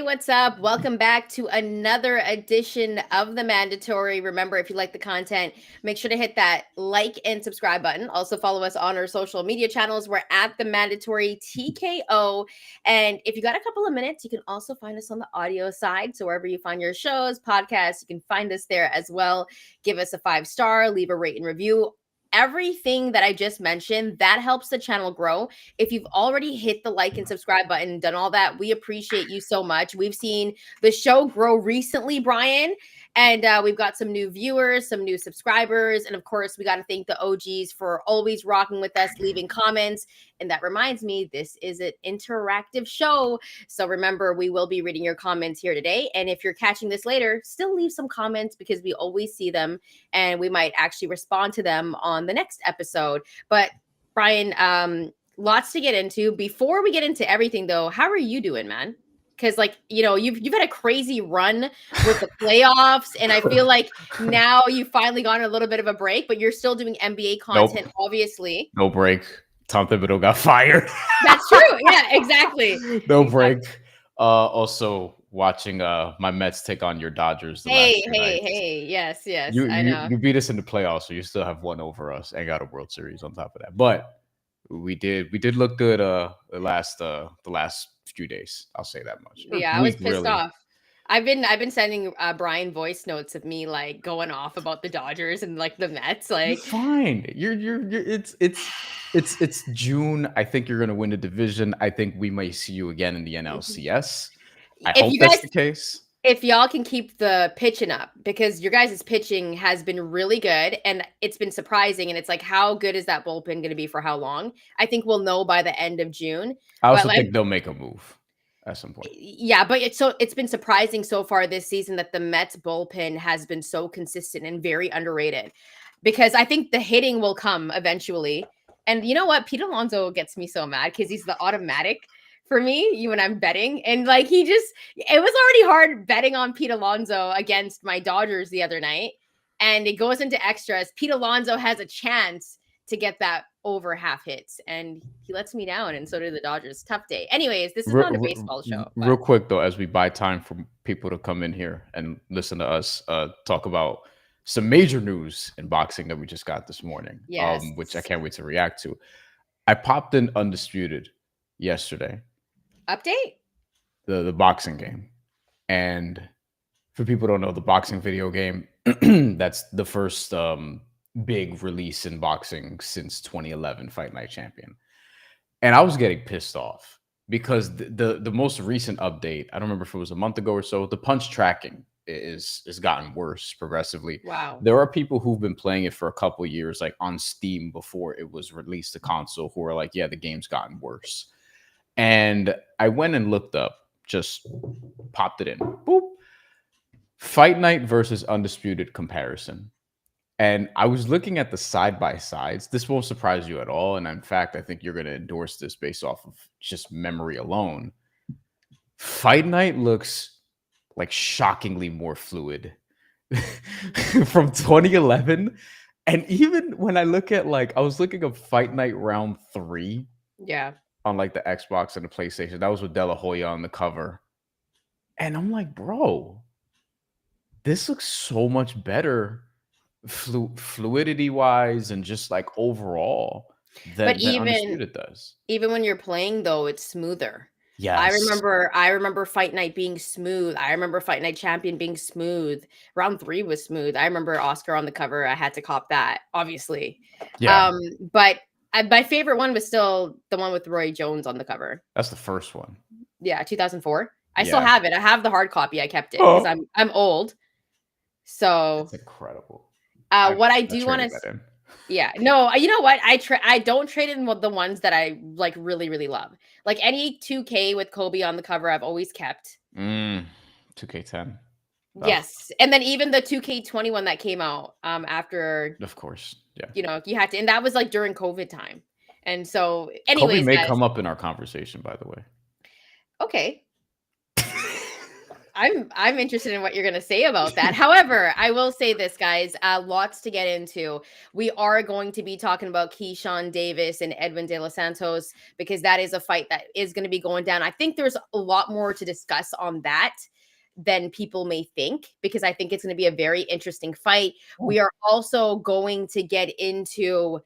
Hey, what's up? Welcome back to another edition of The Mandatory. Remember, if you like the content, make sure to hit that like and subscribe button. Also, follow us on our social media channels. We're at The Mandatory TKO. And if you got a couple of minutes, you can also find us on the audio side. So, wherever you find your shows, podcasts, you can find us there as well. Give us a 5-star, leave a rate and review. Everything that I just mentioned, that helps the channel grow. If you've already hit the like and subscribe button and done all that, we appreciate you so much. We've seen the show grow recently, Bryan, and we've got some new viewers, some new subscribers, and of course, we got to thank the OGs for always rocking with us, leaving comments. And that reminds me, this is an interactive show. So remember, we will be reading your comments here today. And if you're catching this later, still leave some comments because we always see them and we might actually respond to them on the next episode. But Bryan, lots to get into. Before we get into everything, though, how are you doing, man? Because, like, you know, you've had a crazy run with the playoffs, and I feel like now you've finally gotten a little bit of a break, but you're still doing NBA content, obviously. No break. Tom Thibodeau got fired. That's true. Yeah, exactly. No break. Also watching my Mets take on your Dodgers. Hey. Yes. I know. You beat us in the playoffs, so you still have one over us and got a World Series on top of that. But we did look good the last few days. I'll say that much. Yeah, I was pissed off. I've been sending Bryan voice notes of me like going off about the Dodgers and like the Mets. Like, fine, it's June. I think you're gonna win the division. I think we may see you again in the NLCS. I hope that's the case. If y'all can keep the pitching up, because your guys' pitching has been really good and it's been surprising. And it's like, how good is that bullpen going to be for how long? I think we'll know by the end of June. I also think they'll make a move at some point. Yeah, but it's been surprising so far this season that the Mets bullpen has been so consistent and very underrated, because I think the hitting will come eventually. And you know what? Pete Alonso gets me so mad because he's the automatic for me, when I'm betting. And like, it was already hard betting on Pete Alonso against my Dodgers the other night. And it goes into extras. Pete Alonso has a chance to get that over half hits, and he lets me down, and so do the Dodgers. Tough day. Anyways, this is not a baseball show. Real quick, though, as we buy time for people to come in here and listen to us talk about some major news in boxing that we just got this morning, which I can't wait to react to. I popped in Undisputed yesterday. Update? The boxing game. And for people who don't know, the boxing video game, that's the first big release in boxing since 2011 Fight Night Champion. And I was getting pissed off because the most recent update, I don't remember if it was a month ago or so, the punch tracking is gotten worse progressively. Wow. There are people who've been playing it for a couple of years, like on Steam before it was released to console, who are like, yeah, the game's gotten worse. And I went and looked up, just popped it in. Boop. Fight Night versus Undisputed comparison. And I was looking at the side-by-sides. This won't surprise you at all. And in fact, I think you're going to endorse this based off of just memory alone. Fight Night looks like shockingly more fluid from 2011. And even when I look at, like, I was looking at Fight Night Round 3. Yeah. On like the Xbox and the PlayStation. That was with De La Hoya on the cover. And I'm like, bro, this looks so much better fluidity-wise and just like overall than Undisputed does. Even when you're playing, though, it's smoother. Yes. I remember Fight Night being smooth. I remember Fight Night Champion being smooth. Round 3 was smooth. I remember Oscar on the cover. I had to cop that, obviously. Yeah. But my favorite one was still the one with Roy Jones on the cover. That's the first one. Yeah, 2004. I still have it. I have the hard copy. I kept it because I'm old. So it's incredible. What I do want to, yeah, no, you know what? I don't trade in the ones that I like really, really love. Like any 2K with Kobe on the cover, I've always kept. 2K10. Yes, and then even the 2K21 that came out after. Of course, yeah. You know, you had to, and that was like during COVID time, and so anyways, Kobe may come up in our conversation, by the way. Okay. I'm interested in what you're going to say about that. However, I will say this, guys, lots to get into. We are going to be talking about Keyshawn Davis and Edwin De Los Santos because that is a fight that is going to be going down. I think there's a lot more to discuss on that than people may think because I think it's going to be a very interesting fight. We are also going to get into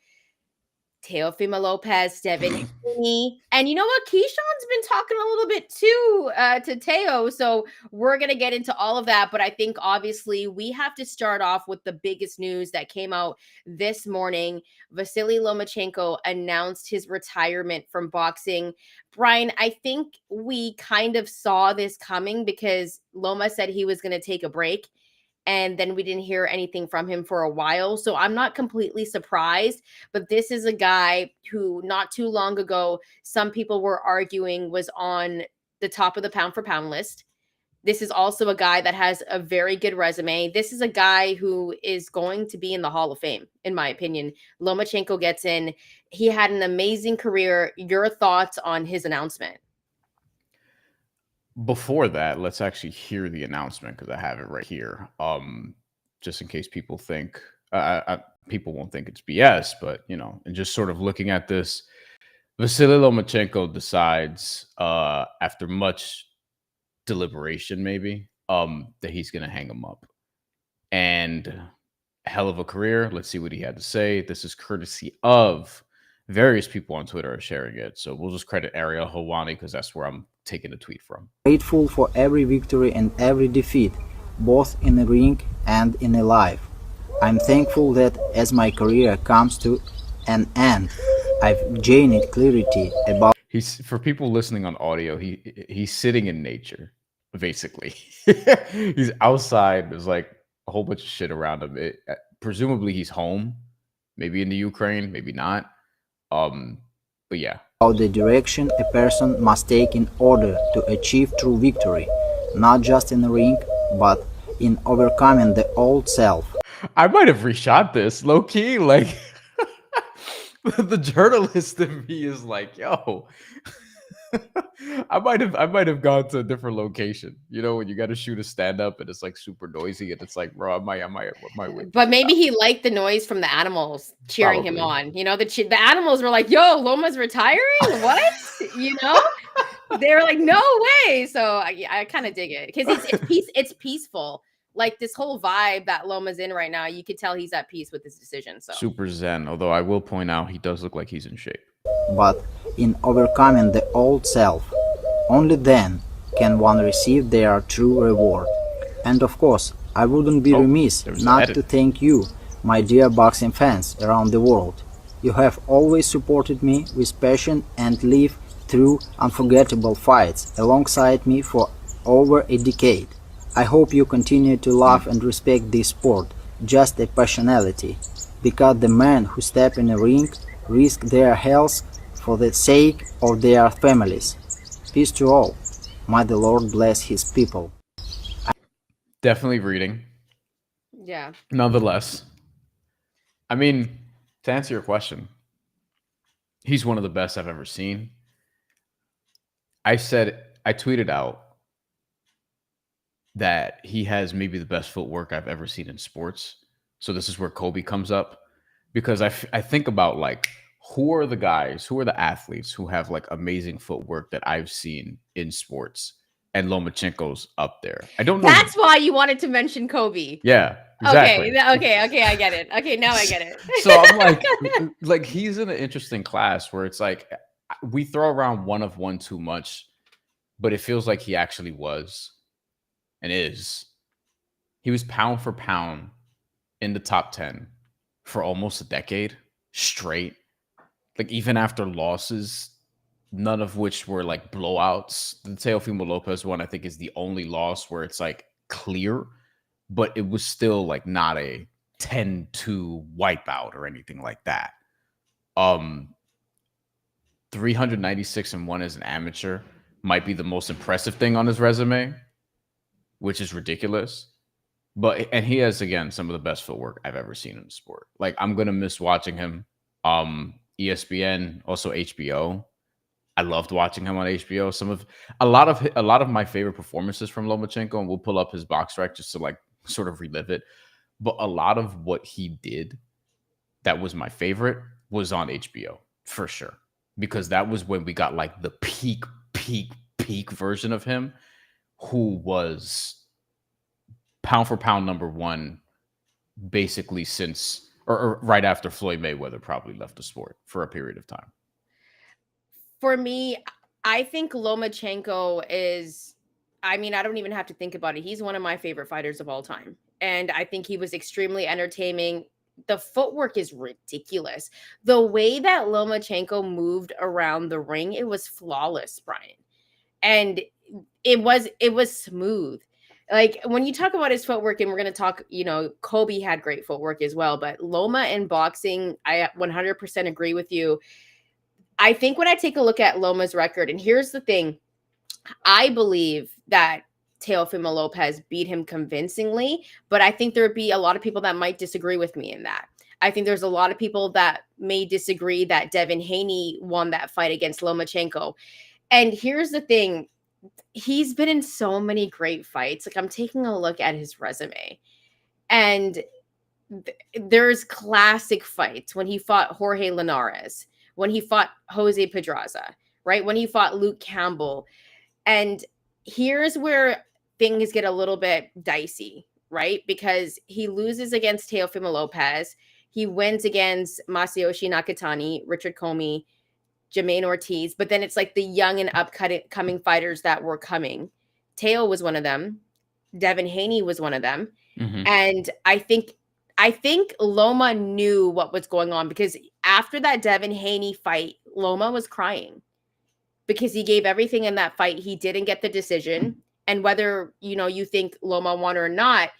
Teofimo Lopez, Devin Haney. And you know what? Keyshawn's been talking a little bit too to Teo. So we're going to get into all of that. But I think obviously we have to start off with the biggest news that came out this morning. Vasiliy Lomachenko announced his retirement from boxing. Bryan, I think we kind of saw this coming because Loma said he was going to take a break. And then we didn't hear anything from him for a while. So I'm not completely surprised, but this is a guy who not too long ago, some people were arguing was on the top of the pound for pound list. This is also a guy that has a very good resume. This is a guy who is going to be in the Hall of Fame, in my opinion. Lomachenko gets in. He had an amazing career. Your thoughts on his announcement? Before that, let's actually hear the announcement because I have it right here. Just in case people think people won't think it's BS, but and just sort of looking at this, Vasiliy Lomachenko decides after much deliberation, maybe, that he's going to hang him up. And hell of a career. Let's see what he had to say. This is courtesy of various people on Twitter are sharing it. So we'll just credit Ariel Hawani because that's where I'm taking the tweet from. Grateful for every victory and every defeat, both in the ring and in the life. I'm thankful that as my career comes to an end, I've gained clarity about. For people listening on audio, he's sitting in nature, basically. He's outside. There's like a whole bunch of shit around him. Presumably he's home, maybe in the Ukraine, maybe not. But yeah. About the direction a person must take in order to achieve true victory, not just in the ring, but in overcoming the old self. I might have reshot this, low key. Like the journalist in me is like, yo. I might have gone to a different location. When you got to shoot a stand up and it's like super noisy and it's like, bro, I might. But maybe he liked the noise from the animals cheering him on. The animals were like, "Yo, Loma's retiring? What?" They were like, "No way!" So I kind of dig it because it's peaceful. Like this whole vibe that Loma's in right now, you could tell he's at peace with his decision. So super zen. Although I will point out, he does look like he's in shape. But in overcoming the old self, only then can one receive their true reward. And of course, I wouldn't be remiss not to thank you, my dear boxing fans around the world. You have always supported me with passion and lived through unforgettable fights alongside me for over a decade. I hope you continue to love and respect this sport, just a passionality, because the men who step in a ring risk their health for the sake of their families. Peace to all. May the Lord bless his people. Definitely reading. Yeah. Nonetheless, I mean, to answer your question, he's one of the best I've ever seen. I tweeted out that he has maybe the best footwork I've ever seen in sports. So this is where Kobe comes up because I think about like, who are the athletes who have like amazing footwork that I've seen in sports? And Lomachenko's up there. I don't know. That's why you wanted to mention Kobe. Yeah, exactly. Okay, I get it. Okay, now I get it. So I'm like he's in an interesting class where it's like we throw around one of one too much, but it feels like he actually was and is. He was pound for pound in the top 10 for almost a decade straight. Like even after losses, none of which were like blowouts. The Teofimo Lopez one, I think, is the only loss where it's like clear, but it was still like not a 10-2 wipeout or anything like that. 396-1 as an amateur might be the most impressive thing on his resume, which is ridiculous. And he has, again, some of the best footwork I've ever seen in the sport. Like, I'm gonna miss watching him. ESPN, also HBO, I loved watching him on HBO. A lot of my favorite performances from Lomachenko, and we'll pull up his box rec just to like sort of relive it. But a lot of what he did that was my favorite was on HBO for sure, because that was when we got like the peak version of him, who was pound for pound number one, basically since or right after Floyd Mayweather probably left the sport for a period of time. For me, I think Lomachenko is, I mean, I don't even have to think about it. He's one of my favorite fighters of all time. And I think he was extremely entertaining. The footwork is ridiculous. The way that Lomachenko moved around the ring, it was flawless, Brian. And it was smooth. Like when you talk about his footwork, and we're going to talk, Kobe had great footwork as well, but Loma in boxing, I 100% agree with you. I think when I take a look at Loma's record, and here's the thing, I believe that Teofimo Lopez beat him convincingly, but I think there would be a lot of people that might disagree with me in that. I think there's a lot of people that may disagree that Devin Haney won that fight against Lomachenko. And here's the thing, he's been in so many great fights. Like I'm taking a look at his resume, and there's classic fights when he fought Jorge Linares, when he fought Jose Pedraza, right? When he fought Luke Campbell. And here's where things get a little bit dicey, right? Because he loses against Teofimo Lopez. He wins against Masayoshi Nakatani, Richard Comey, Jermaine Ortiz. But then it's like the young and upcoming fighters that were coming. Teo was one of them. Devin Haney was one of them. Mm-hmm. And I think Loma knew what was going on, because after that Devin Haney fight, Loma was crying because he gave everything in that fight. He didn't get the decision. And whether, you think Loma won or not,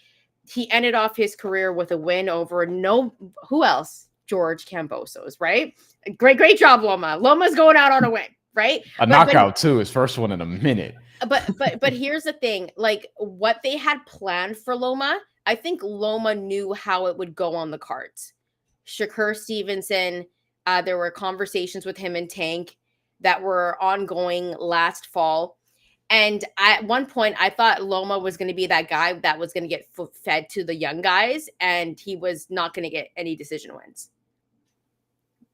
he ended off his career with a win over who else? George Kambosos, right? Great job, Loma. Loma's going out on a win, right? Knockout too, his first one in a minute. But here's the thing, like what they had planned for Loma, I think Loma knew how it would go on the cards. Shakur Stevenson, there were conversations with him and Tank that were ongoing last fall. And at one point, I thought Loma was going to be that guy that was going to get fed to the young guys, and he was not going to get any decision wins,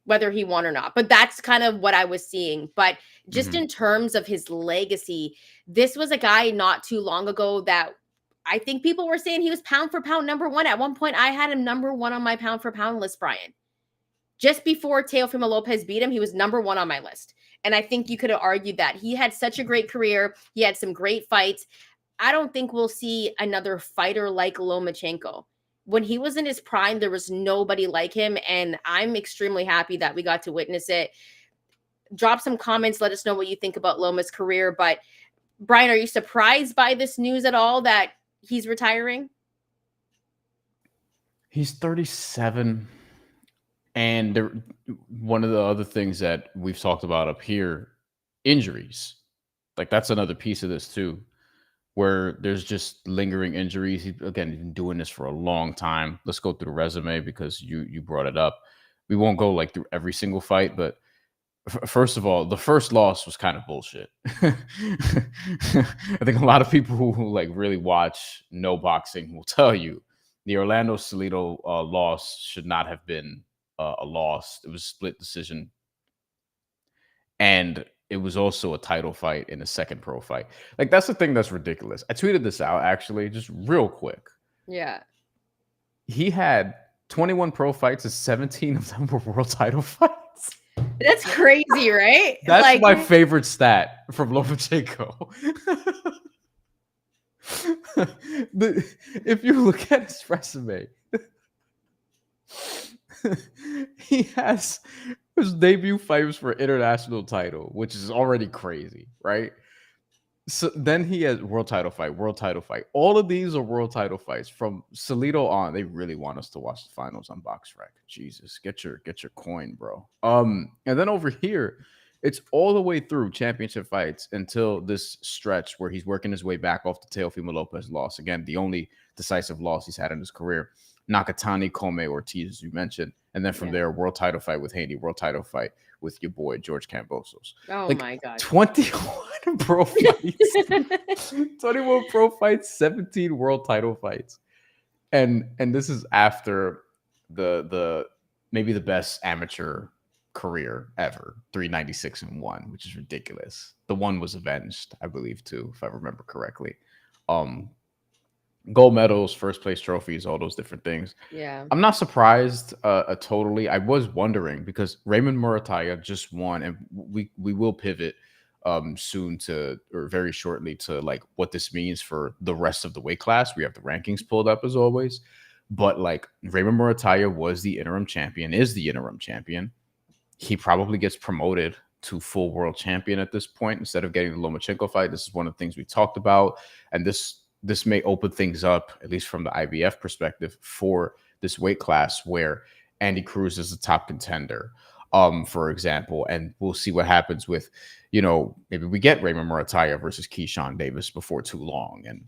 whether he won or not. But that's kind of what I was seeing. But just in terms of his legacy, this was a guy not too long ago that I think people were saying he was pound for pound number one. At one point, I had him number one on my pound for pound list, Brian. Just before Teofimo Lopez beat him, he was number one on my list. And I think you could have argued that. He had such a great career. He had some great fights. I don't think we'll see another fighter like Lomachenko. When he was in his prime, there was nobody like him. And I'm extremely happy that we got to witness it. Drop some comments. Let us know what you think about Loma's career. But Brian, are you surprised by this news at all that he's retiring? He's 37. And one of the other things that we've talked about up here, injuries. Like that's another piece of this too, where there's just lingering injuries. He's been doing this for a long time. Let's go through the resume because you brought it up. We won't go like through every single fight, but first of all, the first loss was kind of bullshit. I think a lot of people who like really watch no boxing will tell you the Orlando Salido loss should not have been a loss. It was a split decision. And it was also a title fight in a second pro fight. Like, that's the thing that's ridiculous. I tweeted this out, actually, just real quick. Yeah. He had 21 pro fights and 17 of them were world title fights. That's crazy, right? That's like my favorite stat from Lomachenko. If you look at his resume, he has his debut fight was for international title, which is already crazy, right? So then he has world title fight. All of these are world title fights from Salido on. They really want us to watch the finals on BoxRec. Jesus, get your coin, bro. And then over here, it's all the way through championship fights until this stretch where he's working his way back off the Teofimo Lopez loss. Again, the only decisive loss he's had in his career. Nakatani, Comey, Ortiz, as you mentioned. And then from there, world title fight with Haney, world title fight with your boy George Kambosos. Oh Like my God. 21 pro fights, 21 pro fights, 17 world title fights, and this is after the maybe the best amateur career ever, 396-1, which is ridiculous. The one was avenged, I believe, too, if I remember correctly. Gold medals, first place trophies, all those different things. Yeah. I'm not surprised totally. I was wondering because Raymond Murataya just won, and we will pivot soon to, or very shortly, to like what this means for the rest of the weight class. We have the rankings pulled up as always, but like Raymond Murataya was the interim champion, is the interim champion. He probably gets promoted to full world champion at this point instead of getting the Lomachenko fight. This is one of the things we talked about, and this may open things up, at least from the IBF perspective, for this weight class where Andy Cruz is the top contender, for example. And we'll see what happens with, maybe we get Raymond Murataya versus Keyshawn Davis before too long. And,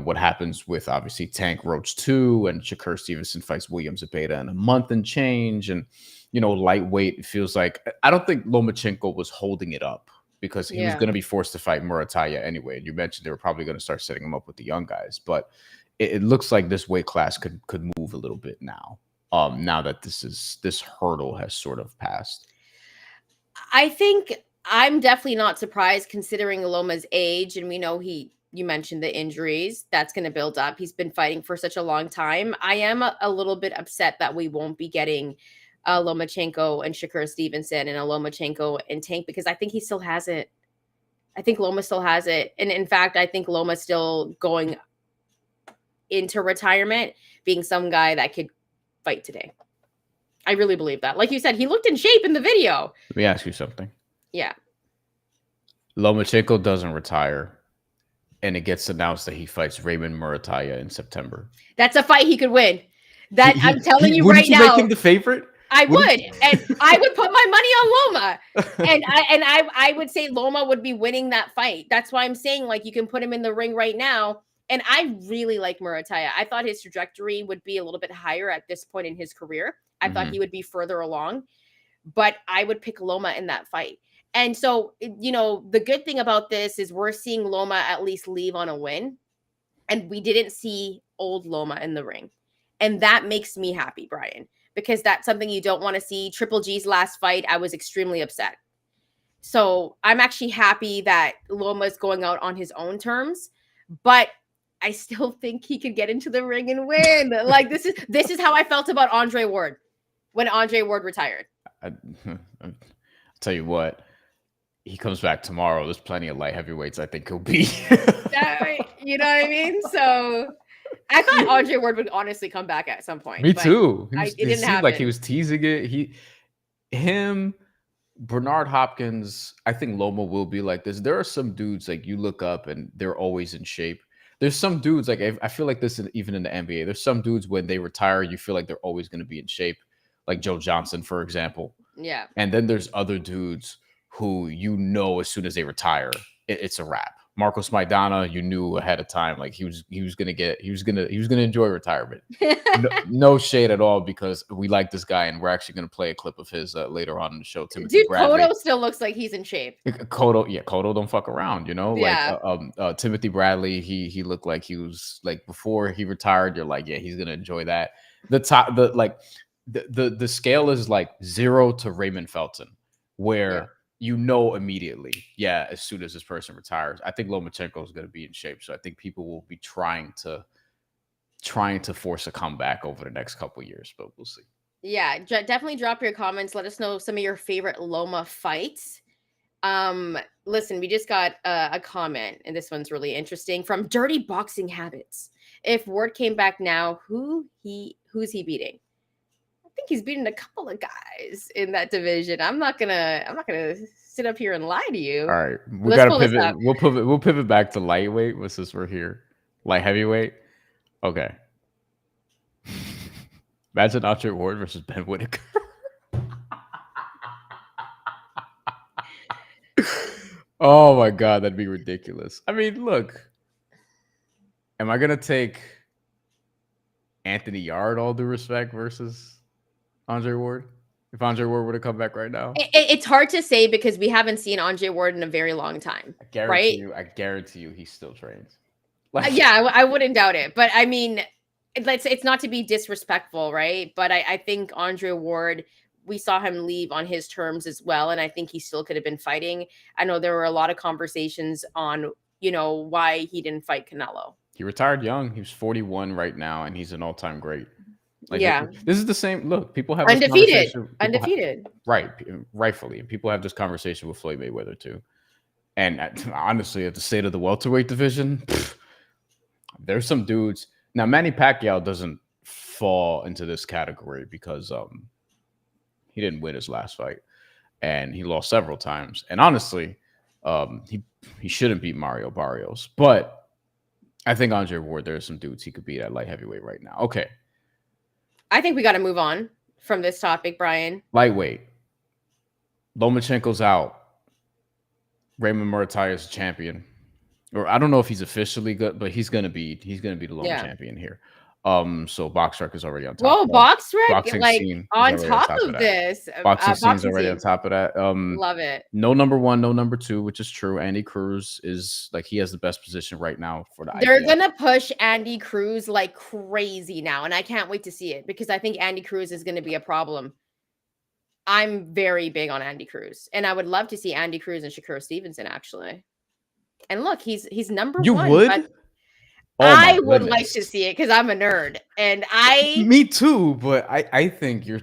what happens with obviously Tank Roach 2 and Shakur Stevenson fights William Zepeda in a month and change. And, lightweight, it feels like, I don't think Lomachenko was holding it up, because he was going to be forced to fight Murataya anyway. And you mentioned they were probably going to start setting him up with the young guys, but it looks like this weight class could move a little bit now. Now that this hurdle has sort of passed. I think I'm definitely not surprised considering Loma's age, and we know you mentioned the injuries that's going to build up. He's been fighting for such a long time. I am a little bit upset that we won't be getting Lomachenko and Shakur Stevenson and a Lomachenko and Tank, because I think he still has it. I think Loma still has it. And in fact, I think Loma's still going into retirement being some guy that could fight today. I really believe that. Like you said, he looked in shape in the video. Let me ask you something. Yeah. Lomachenko doesn't retire, and it gets announced that he fights Raymond Murataya in September. That's a fight he could win. I'm telling you right now. Wouldn't you make him the favorite? I would, and I would put my money on Loma, and I would say Loma would be winning that fight. That's why I'm saying, like, you can put him in the ring right now. And I really like Murataya. I thought his trajectory would be a little bit higher at this point in his career. I thought he would be further along, but I would pick Loma in that fight. And so, the good thing about this is we're seeing Loma at least leave on a win, and we didn't see old Loma in the ring, and that makes me happy, Brian. Because that's something you don't want to see. Triple G's last fight, I was extremely upset. So I'm actually happy that Loma's going out on his own terms, but I still think he could get into the ring and win. Like this is how I felt about Andre Ward when Andre Ward retired. I'll tell you what, he comes back tomorrow. There's plenty of light heavyweights I think he'll be. You know what I mean? So I thought Andre Ward would honestly come back at some point. Me too. It didn't seemed happen. like he was teasing it. Bernard Hopkins, I think Loma will be like this. There are some dudes like you look up and they're always in shape. There's some dudes like I feel like this even in the NBA. There's some dudes when they retire, you feel like they're always going to be in shape, like Joe Johnson, for example. Yeah. And then there's other dudes who as soon as they retire, it's a wrap. Marcos Maidana, you knew ahead of time, like he was gonna enjoy retirement. No shade at all, because we like this guy, and we're actually gonna play a clip of his later on in the show. Timothy Bradley. Cotto still looks like he's in shape. Cotto don't fuck around, Yeah. Like Timothy Bradley, he looked like he was like before he retired. You're like, yeah, he's gonna enjoy that. The scale is like 0 to Raymond Felton, where immediately, as soon as this person retires. I think Lomachenko is going to be in shape, so I think people will be trying to force a comeback over the next couple of years, but we'll see. Yeah, definitely drop your comments. Let us know some of your favorite Loma fights. Listen, we just got a comment, and this one's really interesting from Dirty Boxing Habits. If Ward came back now, who's he beating? I think he's beaten a couple of guys in that division. I'm not gonna sit up here and lie to you. All right, we gotta pivot. We'll pivot back to lightweight. Since we're here, light heavyweight. Okay. Imagine Andre Ward versus Ben Whitaker. Oh my god, that'd be ridiculous. I mean, look. Am I gonna take Anthony Yard, all due respect, versus Andre Ward? If Andre Ward were to come back right now? It's hard to say because we haven't seen Andre Ward in a very long time. I guarantee you he still trains. Like, I wouldn't doubt it. But I mean, it's not to be disrespectful, right? But I think Andre Ward, we saw him leave on his terms as well. And I think he still could have been fighting. I know there were a lot of conversations on, why he didn't fight Canelo. He retired young. He's 41 right now, and he's an all-time great. Like, yeah. This is the same. Look, people have undefeated. Right. Rightfully. People have this conversation with Floyd Mayweather too. And honestly, at the state of the welterweight division, there's some dudes. Now, Manny Pacquiao doesn't fall into this category because he didn't win his last fight, and he lost several times. And honestly, he shouldn't beat Mario Barrios. But I think Andre Ward, there are some dudes he could beat at light heavyweight right now. Okay. I think we got to move on from this topic, Brian. Lightweight. Lomachenko's out. Raymond Muay is champion. Or I don't know if he's officially good, but he's gonna be the Loma champion here. So BoxRec is already on top. Whoa, BoxRec, like on top of this. Boxing scene's already on top of that. Love it. No number 1, no number 2, which is true. Andy Cruz is like, he has the best position right now for the They're gonna push Andy Cruz like crazy now, and I can't wait to see it because I think Andy Cruz is gonna be a problem. I'm very big on Andy Cruz, and I would love to see Andy Cruz and Shakur Stevenson actually. And look, he's number 1. You would? I would like to see it because I'm a nerd, and me too. But I think yeah.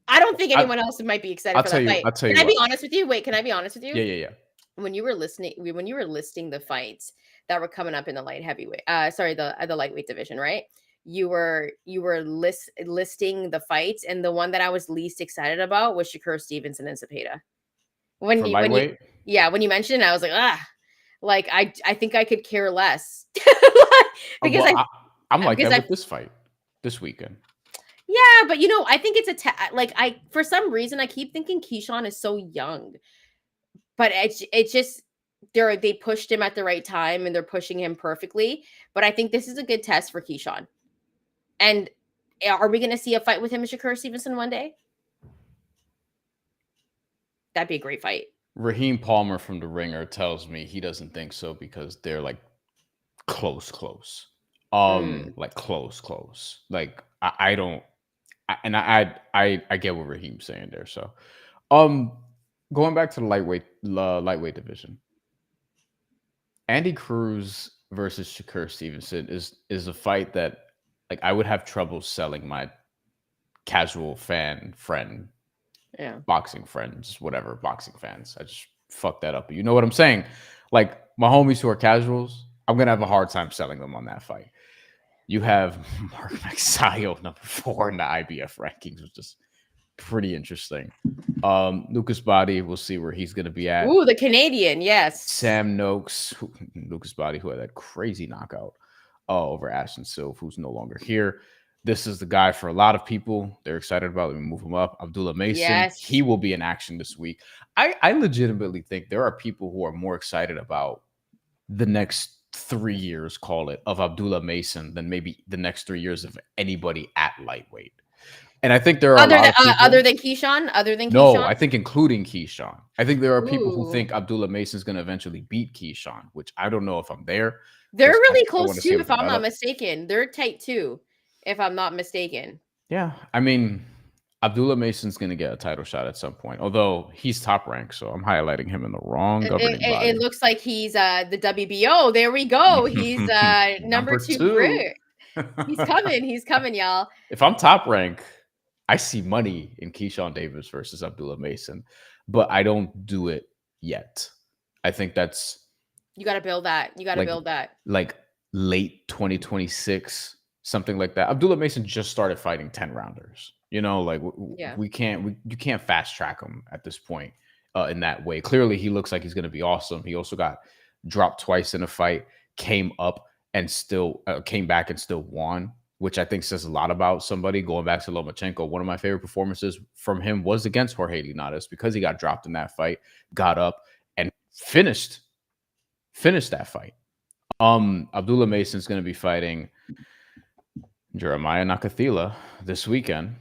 I don't think anyone else might be excited for that fight. I'll tell you. Can I be honest with you? Wait, can I be honest with you? Yeah. When you were listing the fights that were coming up in the light heavyweight, the lightweight division, right? You were listing the fights, and the one that I was least excited about was Shakur Stevenson and Zapata. When you mentioned it, I was like, I think I could care less because I'm like that with this fight this weekend. Yeah, but I think it's for some reason I keep thinking Keyshawn is so young, but it's just they pushed him at the right time and they're pushing him perfectly. But I think this is a good test for Keyshawn. And are we going to see a fight with him and Shakur Stevenson one day? That'd be a great fight. Raheem Palmer from The Ringer tells me he doesn't think so because they're like close. Like close. Like I don't, I get what Raheem's saying there. So, going back to the lightweight division, Andy Cruz versus Shakur Stevenson is a fight that like I would have trouble selling my casual friend. Yeah. Boxing friends, whatever, boxing fans. I just fucked that up. But you know what I'm saying? Like my homies who are casuals, I'm going to have a hard time selling them on that fight. You have Mark Magsayo, number 4 in the IBF rankings, which is pretty interesting. Lucas Body, we'll see where he's going to be at. Ooh, the Canadian, yes. Sam Noakes, Lucas Body, who had that crazy knockout over Ashton Silva, who's no longer here. This is the guy for a lot of people. They're excited about. Let me move him up. Abdullah Mason. Yes. He will be in action this week. I legitimately think there are people who are more excited about the next 3 years, call it, of Abdullah Mason than maybe the next 3 years of anybody at lightweight. And I think there are other than Keyshawn. No, I think including Keyshawn. I think there are people who think Abdullah Mason is going to eventually beat Keyshawn, which I don't know if I'm there. They're really close too, if I'm not mistaken. They're tight too, if I'm not mistaken. Yeah, I mean, Abdullah Mason's going to get a title shot at some point, although he's top ranked, so I'm highlighting him in the wrong governing body. It looks like he's the WBO. There we go. He's number 2. He's coming, y'all. If I'm top rank, I see money in Keyshawn Davis versus Abdullah Mason, but I don't do it yet. I think that's... You got to build that. Build that. Like late 2026, something like that. Abdullah Mason just started fighting 10 rounders. You know, like you can't fast track him at this point in that way. Clearly, he looks like he's going to be awesome. He also got dropped twice in a fight, came up and still came back and still won, which I think says a lot about somebody. Going back to Lomachenko, one of my favorite performances from him was against Jorge Linares because he got dropped in that fight, got up and finished that fight. Abdullah Mason's going to be fighting Jeremiah Nakathila this weekend.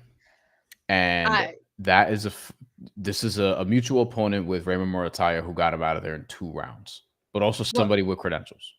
And this is a mutual opponent with Raymond Murataya who got him out of there in 2 rounds, but also somebody with credentials.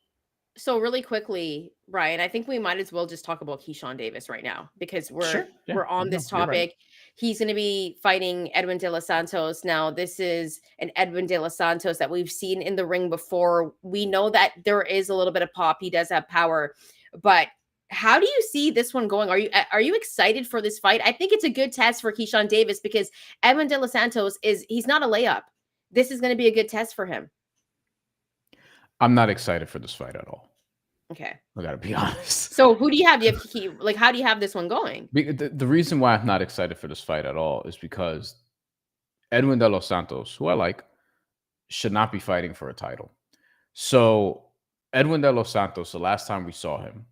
So really quickly, Brian, I think we might as well just talk about Keyshawn Davis right now because we're on this topic. Right. He's going to be fighting Edwin De Los Santos. Now, this is an Edwin De Los Santos that we've seen in the ring before. We know that there is a little bit of pop. He does have power, but how do you see this one going? Are you excited for this fight? I think it's a good test for Keyshawn Davis because Edwin De Los Santos he's not a layup. This is going to be a good test for him. I'm not excited for this fight at all. Okay. I gotta be honest. So who do you have? How do you have this one going? The reason why I'm not excited for this fight at all is because Edwin De Los Santos, who I like, should not be fighting for a title. So Edwin De Los Santos, the last time we saw him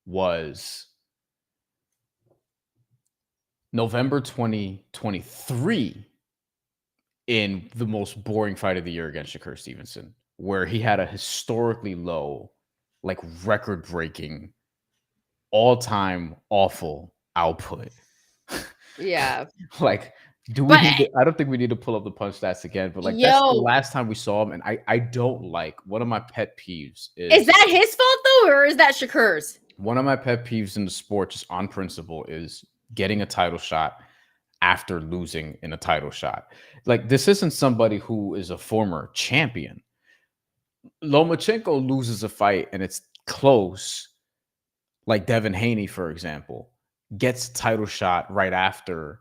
was November 2023 in the most boring fight of the year against Shakur Stevenson, where he had a historically low, like record-breaking, all-time awful output. Yeah. Like, I don't think we need to pull up the punch stats again, but like that's the last time we saw him, and I don't like, one of my pet peeves is that his fault though, or is that Shakur's? One of my pet peeves in the sport, just on principle, is getting a title shot after losing in a title shot. Like, this isn't somebody who is a former champion. Lomachenko loses a fight and it's close, like Devin Haney, for example, gets a title shot right after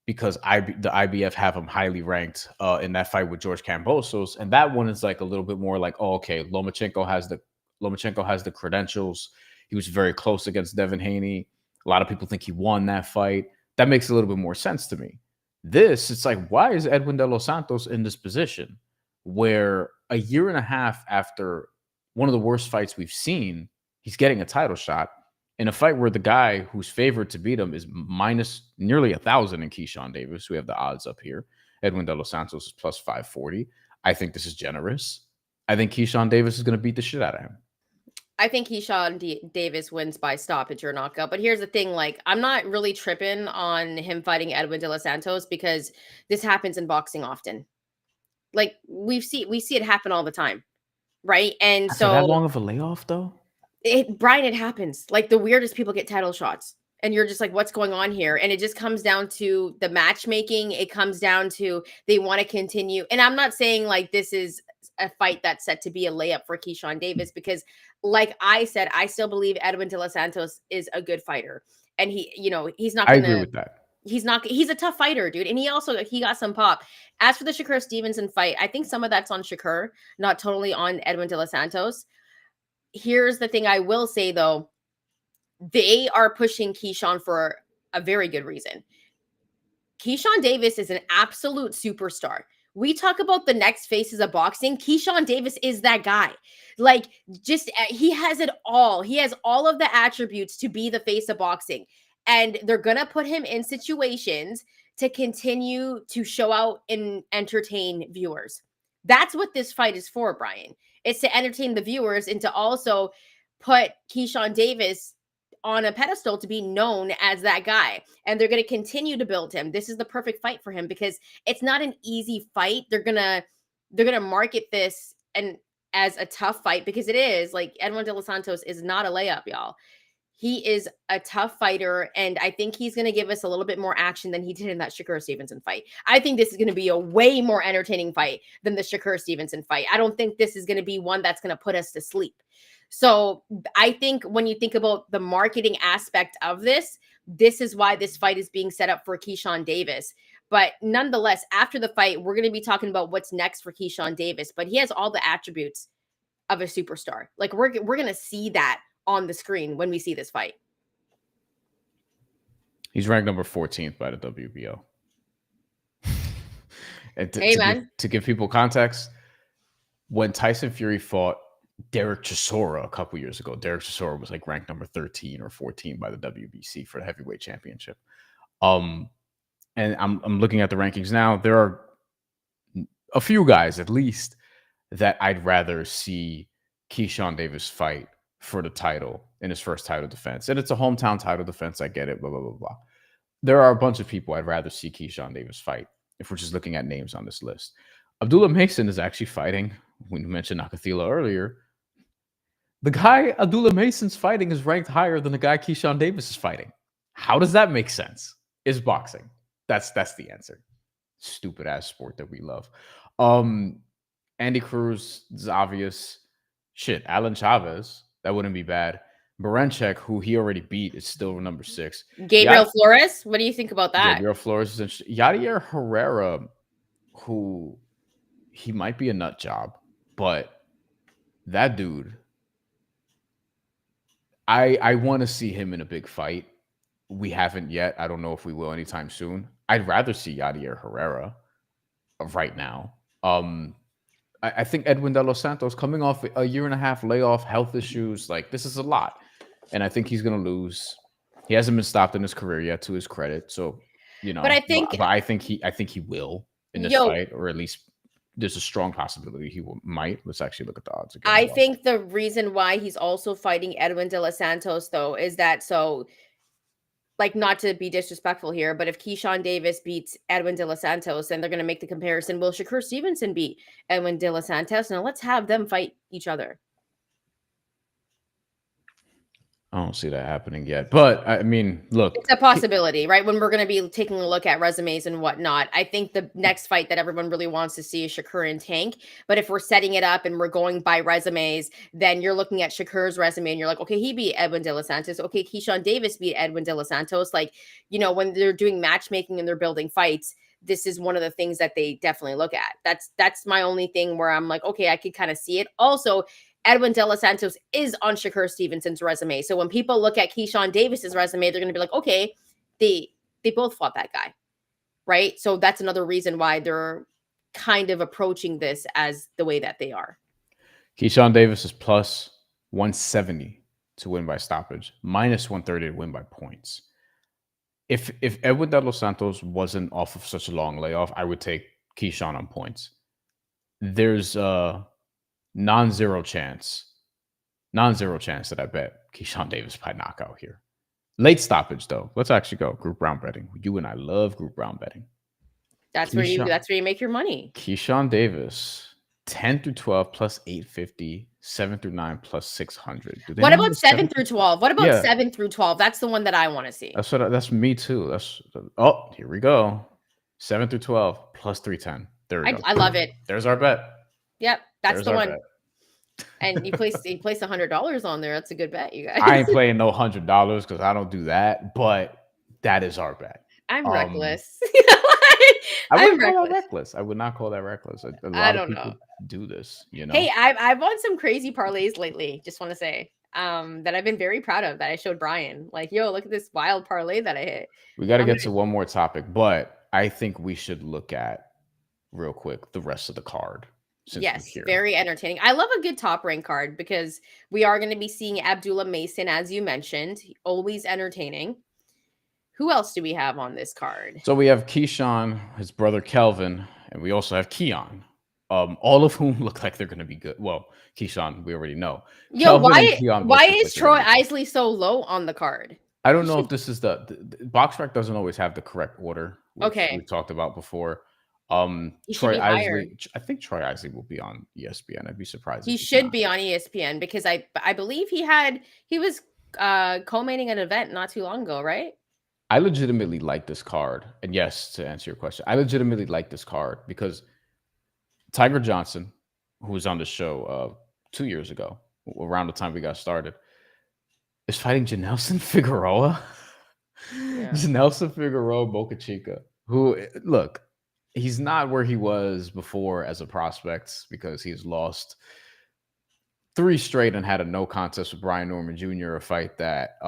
because the IBF have him highly ranked in that fight with George Kambosos, and that one is like a little bit more like, oh, okay, Lomachenko has the credentials. He was very close against Devin Haney. A lot of people think he won that fight. That makes a little bit more sense to me. It's like, why is Edwin De Los Santos in this position where a year and a half after one of the worst fights we've seen, he's getting a title shot in a fight where the guy who's favored to beat him is minus nearly 1,000 in Keyshawn Davis? We have the odds up here. Edwin De Los Santos is plus 540. I think this is generous. I think Keyshawn Davis is going to beat the shit out of him. I think Keyshawn Davis wins by stoppage or knockout. But here's the thing, like, I'm not really tripping on him fighting Edwin De Los Santos because this happens in boxing often. Like, we see it happen all the time, right? And so that long of a layoff, though? Brian, it happens. Like, the weirdest people get title shots. And you're just like, what's going on here? And it just comes down to the matchmaking. It comes down to they want to continue. And I'm not saying, like, this is a fight that's set to be a layup for Keyshawn Davis because, like I said, I still believe Edwin De Los Santos is a good fighter. And he's not going to... I agree with that. He's a tough fighter, dude. And he got some pop. As for the Shakur Stevenson fight, I think some of that's on Shakur, not totally on Edwin De Los Santos. Here's the thing I will say, though. They are pushing Keyshawn for a very good reason. Keyshawn Davis is an absolute superstar. We talk about the next faces of boxing. Keyshawn Davis is that guy. Like, he has it all. He has all of the attributes to be the face of boxing. And they're going to put him in situations to continue to show out and entertain viewers. That's what this fight is for, Brian. It's to entertain the viewers and to also put Keyshawn Davis on a pedestal to be known as that guy. And they're going to continue to build him. This is the perfect fight for him because it's not an easy fight. They're going to market this and as a tough fight because it is. Like, Edwin De Los Santos is not a layup, y'all. He is a tough fighter, and I think he's going to give us a little bit more action than he did in that Shakur Stevenson fight. I think this is going to be a way more entertaining fight than the Shakur Stevenson fight. I don't think this is going to be one that's going to put us to sleep. So I think when you think about the marketing aspect of this is why this fight is being set up for Keyshawn Davis. But nonetheless, after the fight, we're going to be talking about what's next for Keyshawn Davis. But he has all the attributes of a superstar. Like, we're going to see that on the screen when we see this fight. He's ranked number 14th by the WBO. And to give people context, when Tyson Fury fought Derek Chisora a couple years ago, Derek Chisora was like ranked number 13 or 14 by the WBC for the heavyweight championship. And I'm looking at the rankings now. There are a few guys, at least, that I'd rather see Keyshawn Davis fight for the title in his first title defense. And it's a hometown title defense. I get it, blah, blah, blah, blah. there are a bunch of people I'd rather see Keyshawn Davis fight if we're just looking at names on this list. Abdullah Mason is actually fighting. We mentioned Nakathila earlier. The guy Abdullah Mason's fighting is ranked higher than the guy Keyshawn Davis is fighting. How does that make sense? Is boxing. That's the answer. Stupid ass sport that we love. Andy Cruz is obvious. Shit, Alan Chavez, that wouldn't be bad. Baranchek, who he already beat, is still number 6. Gabriel Flores, what do you think about that? Gabriel Flores is interesting. Yadier Herrera, who he might be a nut job, but that dude, I want to see him in a big fight. We haven't yet. I don't know if we will anytime soon. I'd rather see Yadier Herrera right now. I think Edwin De Los Santos coming off a 1.5 year layoff, health issues, like this is a lot. And I think he's going to lose. He hasn't been stopped in his career yet, to his credit. So, but I think he will in this fight, or at least there's a strong possibility he might. Let's actually look at the odds again. I think the reason why he's also fighting Edwin De Los Santos, though, is that like, not to be disrespectful here, but if Keyshawn Davis beats Edwin De Los Santos, then they're going to make the comparison. Will Shakur Stevenson beat Edwin De Los Santos? Now let's have them fight each other. I don't see that happening yet, but I mean, look, it's a possibility, right? When we're going to be taking a look at resumes and whatnot, I think the next fight that everyone really wants to see is Shakur and Tank. But if we're setting it up and we're going by resumes, then you're looking at Shakur's resume and you're like, okay, he beat Edwin De Los Santos. Okay, Keyshawn Davis beat Edwin De Los Santos. Like, when they're doing matchmaking and they're building fights, this is one of the things that they definitely look at. That's my only thing where I'm like, okay, I could kind of see it. Also, Edwin De Los Santos is on Shakur Stevenson's resume. So when people look at Keyshawn Davis's resume, they're going to be like, okay, they both fought that guy, right? So that's another reason why they're kind of approaching this as the way that they are. Keyshawn Davis is plus 170 to win by stoppage, minus 130 to win by points. If Edwin De Los Santos wasn't off of such a long layoff, I would take Keyshawn on points. There's non-zero chance that I bet Keyshawn Davis by knockout here. Late stoppage though. Let's actually go group round betting. You and I love group round betting. That's where you make your money. Keyshawn Davis 10 through 12 plus 850, 7 through 9 plus 600. What about 7 through 12? What about 7 through 12? That's the one that I want to see. That's me too. Here we go. 7 through 12 plus 310. There we go. I love it. There's our bet. Yep, that's the one. Bet. And you place $100 on there. That's a good bet, you guys. I ain't playing no $100 because I don't do that, but that is our bet. I'm reckless. I wouldn't call that reckless. I would not call that reckless. A lot of people do this, Hey, I've won some crazy parlays lately. Just want to say that I've been very proud of. That I showed Brian. Like, yo, look at this wild parlay that I hit. We got to get to one more topic, but I think we should look at real quick the rest of the card. Yes, very entertaining. I love a good top rank card because we are going to be seeing Abdullah Mason, as you mentioned. Always entertaining. Who else do we have on this card? So we have Keyshawn, his brother Kelvin, and we also have Keon. All of whom look like they're going to be good. Well, Keyshawn, we already know. Yo, why is Troy Isley so low on the card? I don't know if this is the BoxRec doesn't always have the correct order. Okay, we talked about before. Troy Isley. I think Troy Isley will be on ESPN. I'd be surprised. He should be on ESPN because I believe he was co-mating an event not too long ago, right? I legitimately like this card, and yes, to answer your question, I legitimately like this card because Tiger Johnson, who was on the show 2 years ago, around the time we got started, is fighting Janelson Figueroa. Yeah. Janelson Figueroa Boca Chica, who, look, he's not where he was before as a prospect because he's lost 3 straight and had a no contest with Brian Norman Jr., a fight that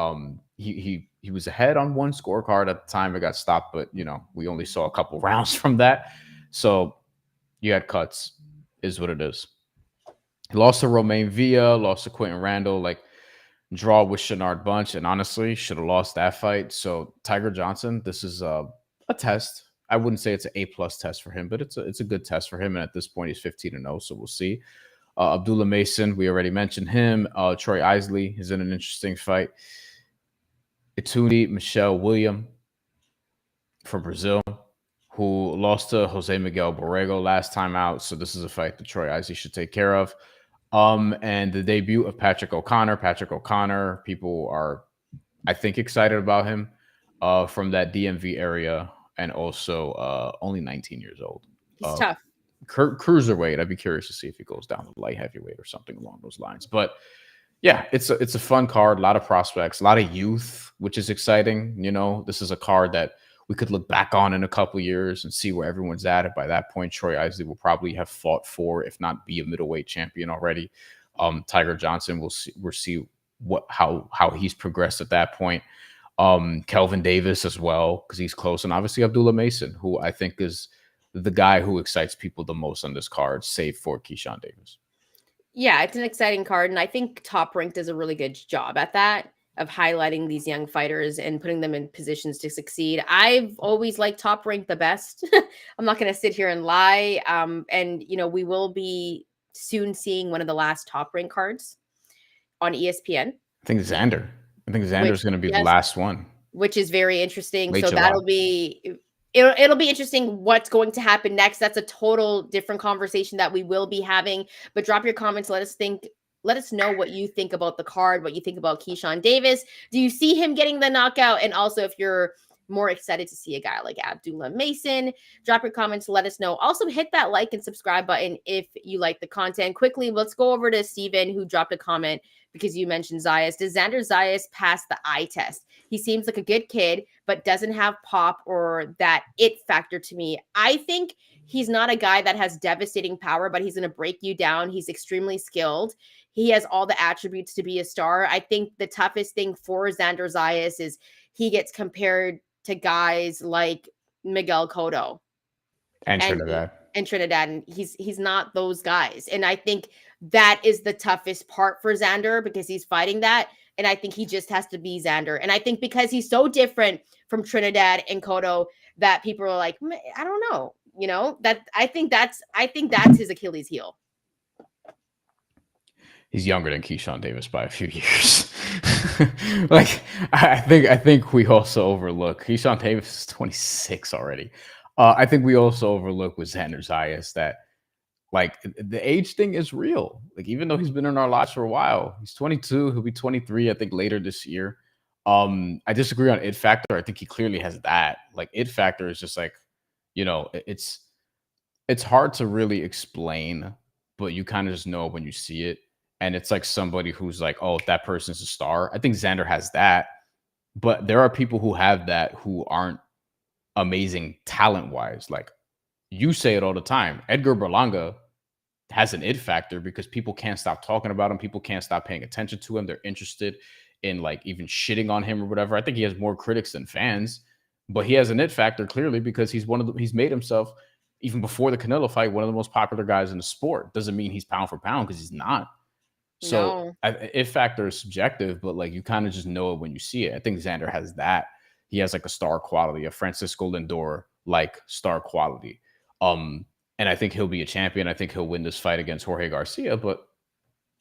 he was ahead on one scorecard at the time. It got stopped, but, we only saw a couple rounds from that. So you had cuts, is what it is. He lost to Romain Villa, lost to Quentin Randall, draw with Shenard Bunch, and honestly, should have lost that fight. So Tiger Johnson, this is a test. I wouldn't say it's an A+ test for him, but it's a good test for him. And at this point, he's 15-0, so we'll see. Abdullah Mason, we already mentioned him. Troy Isley is in an interesting fight. Ituni, Michelle William. from Brazil, who lost to Jose Miguel Borrego last time out. So this is a fight that Troy Isley should take care of. And the debut of Patrick O'Connor. Patrick O'Connor, people are, I think, excited about him from that DMV area, and also only 19 years old. He's tough. Cruiserweight. I'd be curious to see if he goes down to light heavyweight or something along those lines. But yeah, it's a fun card, a lot of prospects, a lot of youth, which is exciting. You know, this is a card that we could look back on in a couple of years and see where everyone's at. And by that point, Troy Isley will probably have fought for, if not be a middleweight champion already. Tiger Johnson, we'll see how he's progressed at that point. Kelvin Davis as well, because he's close, and obviously Abdullah Mason, who I think is the guy who excites people the most on this card, save for Keyshawn Davis. Yeah, it's an exciting card, and I think Top Rank does a really good job at that, of highlighting these young fighters and putting them in positions to succeed. I've always liked Top Rank the best. I'm not going to sit here and lie. And, you know, we will be soon seeing one of the last Top Rank cards on ESPN. I think Xander's going to be the last one. Which is very interesting. Late so July. that'll be... It'll be interesting what's going to happen next. That's a total different conversation that we will be having. But drop your comments. Let us know what you think about the card, what you think about Keyshawn Davis. Do you see him getting the knockout? And also, if you're more excited to see a guy like Abdullah Mason, drop your comments. Let us know. Also, hit that like and subscribe button if you like the content. Quickly, let's go over to Steven, who dropped a comment because you mentioned Zayas. Does Xander Zayas pass the eye test? He seems like a good kid, but doesn't have pop or that it factor to me. I think he's not a guy that has devastating power, but he's going to break you down. He's extremely skilled. He has all the attributes to be a star. I think the toughest thing for Xander Zayas is he gets compared to guys like Miguel Cotto and Trinidad. And he's not those guys. And I think that is the toughest part for Xander, because he's fighting that. And I think he just has to be Xander. And I think because he's so different from Trinidad and Cotto that people are like, I don't know, you know, that I think that's his Achilles heel. He's younger than Keyshawn Davis by a few years. Like, I think we also overlook Keyshawn Davis is 26 already. I think we also overlook with Xander Zayas that, like, the age thing is real. Like, even though he's been in our lives for a while, he's 22. He'll be 23, I think, later this year. I disagree on it factor. I think he clearly has that. Like, it factor is just like, you know, it's hard to really explain, but you kind of just know when you see it. And it's like somebody who's like, oh, that person's a star. I think Xander has that, but there are people who have that who aren't amazing talent-wise. Like, you say it all the time. Edgar Berlanga has an it factor because people can't stop talking about him. People can't stop paying attention to him. They're interested in, like, even shitting on him or whatever. I think he has more critics than fans, but he has an it factor clearly because he's he's made himself, even before the Canelo fight, one of the most popular guys in the sport. Doesn't mean he's pound for pound, because he's not. So it factor is subjective, but like, you kind of just know it when you see it. I think Xander has that. He has like a star quality, a Francisco Lindor like star quality. And I think he'll be a champion. I think he'll win this fight against Jorge Garcia. But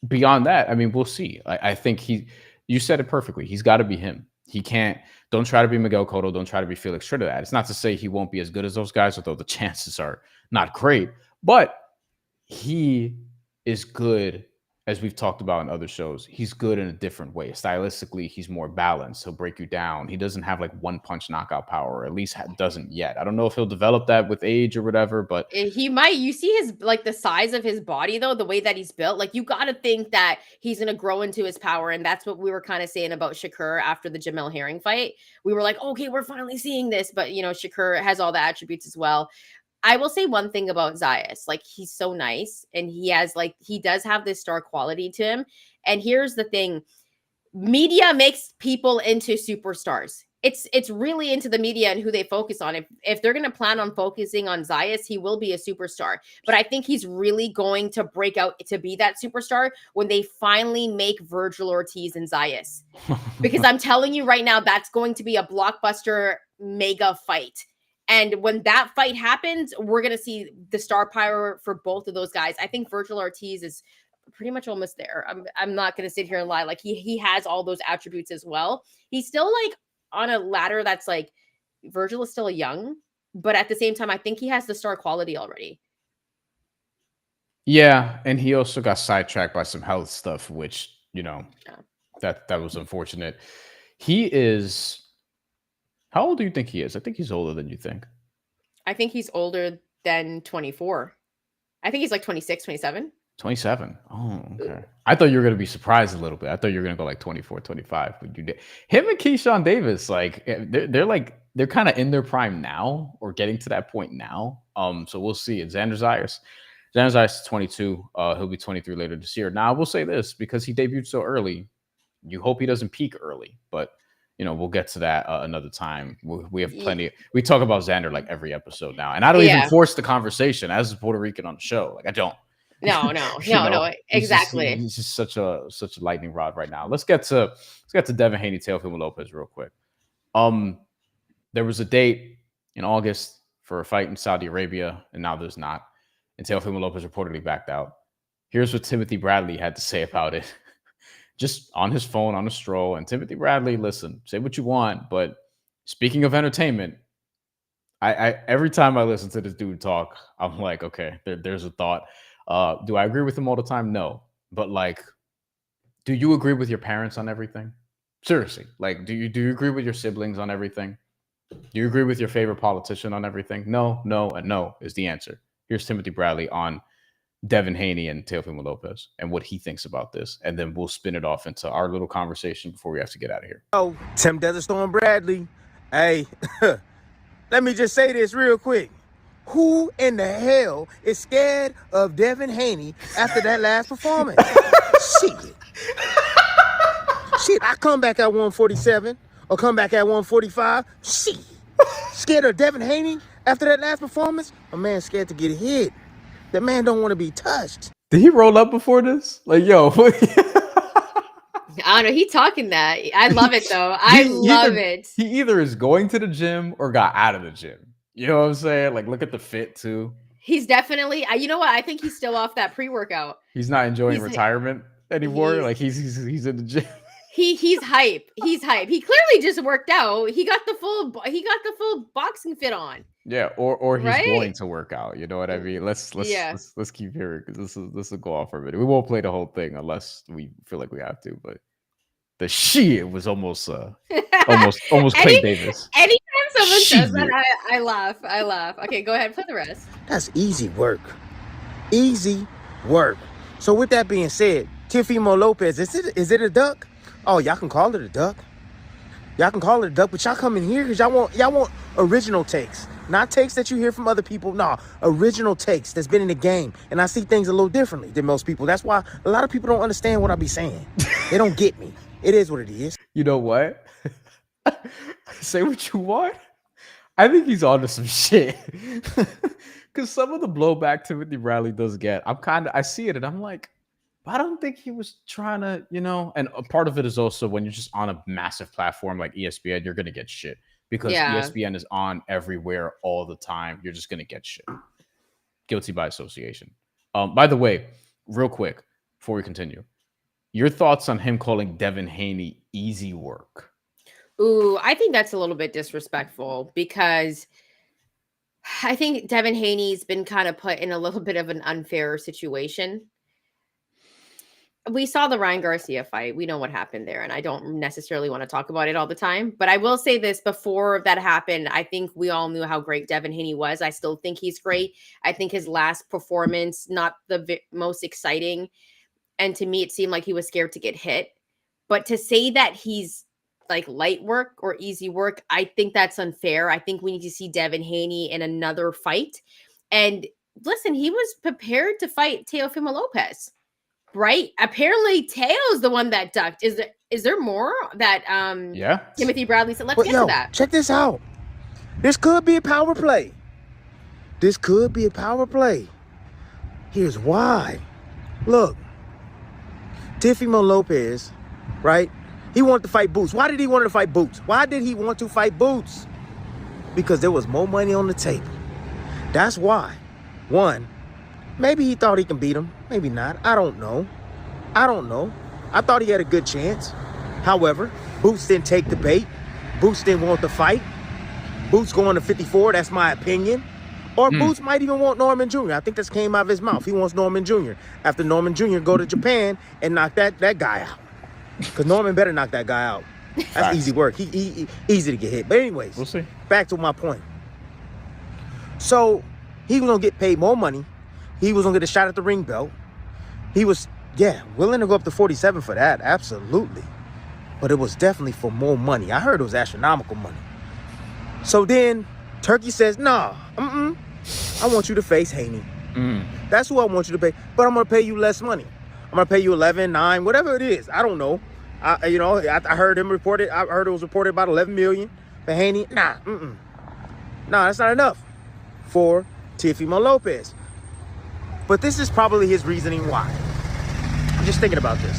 beyond that, I mean, we'll see. I think you said it perfectly. He's got to be him. He can't. Don't try to be Miguel Cotto. Don't try to be Felix Trinidad. It's not to say he won't be as good as those guys, although the chances are not great. But he is good. As we've talked about in other shows, he's good in a different way. Stylistically, he's more balanced. He'll break you down. He doesn't have like one punch knockout power, or at least doesn't yet. I don't know if he'll develop that with age or whatever, but he might. You see his, like, the size of his body, though, the way that he's built. Like, you got to think that he's going to grow into his power. And that's what we were kind of saying about Shakur after the Jamel Herring fight. We were like, okay, we're finally seeing this. But, you know, Shakur has all the attributes as well. I will say one thing about Zayas. Like, he's so nice, and he does have this star quality to him. And here's the thing. Media makes people into superstars. It's really into the media and who they focus on. If they're going to plan on focusing on Zayas, he will be a superstar. But I think he's really going to break out to be that superstar when they finally make Virgil Ortiz and Zayas. Because I'm telling you right now, that's going to be a blockbuster mega fight. And when that fight happens, we're going to see the star power for both of those guys. I think Virgil Ortiz is pretty much almost there. I'm not going to sit here and lie. Like, he has all those attributes as well. He's still like on a ladder that's like Virgil is still young, but at the same time, I think he has the star quality already. Yeah, and he also got sidetracked by some health stuff, which, that was unfortunate. He is, how old do you think he is? I think he's older than you think. I think he's older than 24. I think he's like 26, 27. 27. Oh, okay. I thought you were going to be surprised a little bit. I thought you were going to go like 24, 25, but you did. Him and Keyshawn Davis, like they're kind of in their prime now, or getting to that point now. So we'll see. And Xander Zayas is 22. He'll be 23 later this year. Now I will say this, because he debuted so early, you hope he doesn't peak early, but we'll get to that another time. We have plenty. We talk about Xander like every episode now, and I don't even force the conversation as a Puerto Rican on the show. Like I don't. No, exactly. He's just such a lightning rod right now. Let's get to Devin Haney, Teofimo Lopez real quick. There was a date in August for a fight in Saudi Arabia, and now there's not. And Teofimo Lopez reportedly backed out. Here's what Timothy Bradley had to say about it, just on his phone on a stroll. And Timothy Bradley, listen, say what you want, but speaking of entertainment, I every time I listen to this dude talk, I'm like, okay, there's a thought. Do I agree with him all the time? No. But like, do you agree with your parents on everything? Seriously. Like, do you agree with your siblings on everything? Do you agree with your favorite politician on everything? No, and no is the answer. Here's Timothy Bradley on Devin Haney and Teofimo Lopez and what he thinks about this. And then we'll spin it off into our little conversation before we have to get out of here. Oh, Tim Desert Storm Bradley. Hey, let me just say this real quick. Who in the hell is scared of Devin Haney after that last performance? Shit, I come back at 147 or come back at 145. Shit. Scared of Devin Haney after that last performance? A man scared to get hit. That man don't want to be touched. Did he roll up before this? Like, yo. I don't know. He talking that. I love it, though. I love it. He either is going to the gym or got out of the gym. You know what I'm saying? Like, look at the fit, too. He's definitely, you know what? I think he's still off that pre-workout. He's not enjoying retirement anymore. Like, he's in the gym. He's hype. He's hype. He clearly just worked out. He got the full boxing fit on. Yeah, or he's going to work out. You know what I mean? Let's keep hearing, because this will go off for a minute. We won't play the whole thing unless we feel like we have to. But the shit was almost Clay Davis. Anytime someone says that, I laugh. Okay, go ahead, play the rest. That's easy work. Easy work. So with that being said, Teofimo Lopez, is it a duck? Oh, y'all can call it a duck. Y'all can call it a duck, but y'all come in here because y'all want original takes. Not takes that you hear from other people. No, original takes that's been in the game. And I see things a little differently than most people. That's why a lot of people don't understand what I be saying. They don't get me. It is what it is. You know what? Say what you want. I think he's onto some shit. Because some of the blowback Timothy Bradley does get, I see it and I'm like, I don't think he was trying to, and a part of it is also when you're just on a massive platform like ESPN, you're going to get shit because ESPN is on everywhere all the time. You're just going to get shit. Guilty by association. By the way, real quick, before we continue, your thoughts on him calling Devin Haney easy work? Ooh, I think that's a little bit disrespectful because I think Devin Haney's been kind of put in a little bit of an unfair situation. We saw the Ryan Garcia fight. We know what happened there, and I don't necessarily want to talk about it all the time. But I will say this, before that happened, I think we all knew how great Devin Haney was. I still think he's great. I think his last performance, not the most exciting. And to me, it seemed like he was scared to get hit. But to say that he's like light work or easy work, I think that's unfair. I think we need to see Devin Haney in another fight. And listen, he was prepared to fight Teofimo Lopez. Right? Apparently, Teo's the one that ducked. Is there more that Timothy Bradley said? Let's get to that. Check this out. This could be a power play. Here's why. Look, Teofimo Lopez, right? He wanted to fight Boots. Why did he want to fight Boots? Because there was more money on the table. That's why. One, maybe he thought he can beat him. Maybe not. I don't know. I thought he had a good chance. However, Boots didn't take the bait. Boots didn't want the fight. Boots going to 54. That's my opinion. Or Boots might even want Norman Jr. I think this came out of his mouth. He wants Norman Jr. After Norman Jr. go to Japan and knock that guy out. Because Norman better knock that guy out. That's easy work. He easy to get hit. But anyways, we'll see. Back to my point. So he was going to get paid more money. He was going to get a shot at the ring belt. He was, willing to go up to 47 for that. Absolutely. But it was definitely for more money. I heard it was astronomical money. So then Turkey says, nah, I want you to face Haney. That's who I want you to pay. But I'm going to pay you less money. I'm going to pay you 11, 9, whatever it is. I don't know. I heard him reported. I heard it was reported about 11 million for Haney. Nah, that's not enough for Teofimo Lopez. But this is probably his reasoning why. I'm just thinking about this.